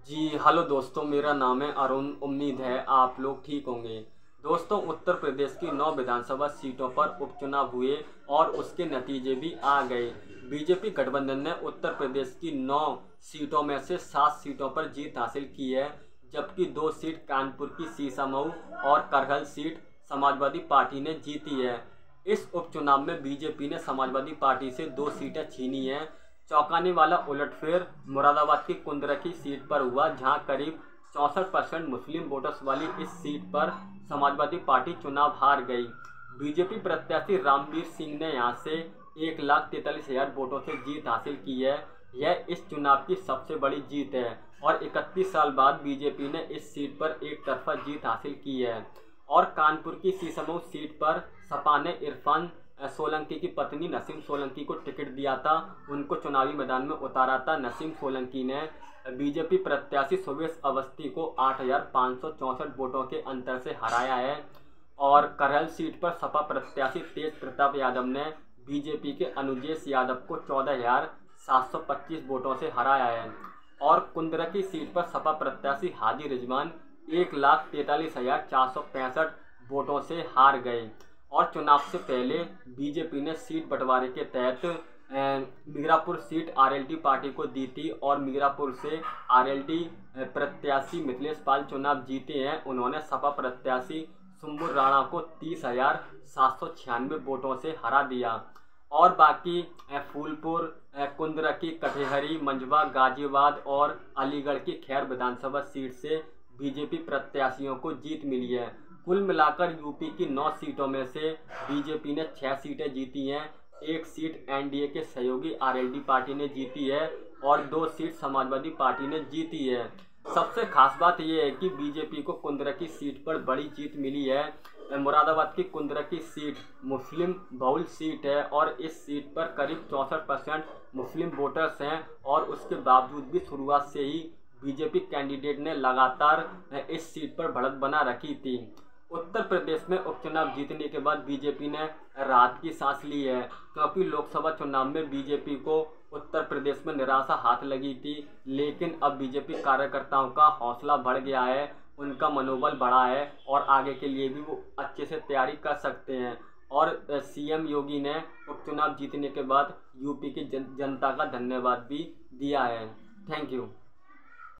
जी hello दोस्तों, मेरा नाम है अरुण। उम्मीद है आप लोग ठीक होंगे। दोस्तों, उत्तर प्रदेश की 9 विधानसभा सीटों पर उपचुनाव हुए और उसके नतीजे भी आ गए। बीजेपी गठबंधन ने उत्तर प्रदेश की 9 सीटों में से 7 सीटों पर जीत हासिल की है, जबकि 2 सीट कानपुर की सीसामऊ और करहल सीट समाजवादी पार्टी ने जीती है। इस उपचुनाव में बीजेपी ने समाजवादी पार्टी से 2 सीटें छीनी हैं। चौंकाने वाला उलटफेर मुरादाबाद की कुंदरकी सीट पर हुआ, जहां करीब 64% मुस्लिम वोटर्स वाली इस सीट पर समाजवादी पार्टी चुनाव हार गई। बीजेपी प्रत्याशी रामवीर सिंह ने यहां से 1,43,000 वोटों से जीत हासिल की है। यह इस चुनाव की सबसे बड़ी जीत है और 31 साल बाद बीजेपी ने इस सीट पर एक तरफा जीत हासिल की है। और कानपुर की सीसामऊ सीट पर सपा ने इरफान सोलंकी की पत्नी नसीम सोलंकी को टिकट दिया था, उनको चुनावी मैदान में उतारा था। नसीम सोलंकी ने बीजेपी प्रत्याशी सुवेश अवस्थी को 8,564 वोटों के अंतर से हराया है। और करहल सीट पर सपा प्रत्याशी तेज प्रताप यादव ने बीजेपी के अनुजेश यादव को 14,725 वोटों से हराया है। और कुंदरकी सीट पर सपा प्रत्याशी हाजी रिजवान 1,43,465 वोटों से हार गए। और चुनाव से पहले बीजेपी ने सीट बंटवारे के तहत मीरापुर सीट आरएलडी पार्टी को दी थी और मीरापुर से आरएलडी प्रत्याशी मिथिलेश पाल चुनाव जीते हैं। उन्होंने सपा प्रत्याशी सुम्बुल राणा को 30,796 वोटों से हरा दिया। और बाकी फूलपुर, कुंदरकी, कटेहरी, मंझवा, गाजियाबाद और अलीगढ़ की खैर विधानसभा सीट से बीजेपी प्रत्याशियों को जीत मिली है। कुल मिलाकर यूपी की 9 सीटों में से बीजेपी ने 6 सीटें जीती हैं। 1 सीट एनडीए के सहयोगी आरएलडी पार्टी ने जीती है और 2 सीट समाजवादी पार्टी ने जीती है। सबसे खास बात यह है कि बीजेपी को कुंदरकी सीट पर बड़ी जीत मिली है। मुरादाबाद की कुंदरकी सीट मुस्लिम बहुल सीट है और इस सीट पर करीब 64% मुस्लिम वोटर्स हैं और उसके बावजूद भी शुरुआत से ही बीजेपी कैंडिडेट ने लगातार इस सीट पर बढ़त बना रखी थी। उत्तर प्रदेश में उपचुनाव जीतने के बाद बीजेपी ने राहत की सांस ली है, क्योंकि लोकसभा चुनाव में बीजेपी को उत्तर प्रदेश में निराशा हाथ लगी थी। लेकिन अब बीजेपी कार्यकर्ताओं का हौसला बढ़ गया है, उनका मनोबल बढ़ा है और आगे के लिए भी वो अच्छे से तैयारी कर सकते हैं। और सीएम योगी ने उपचुनाव जीतने के बाद यूपी की जनता का धन्यवाद भी दिया है। Thank you.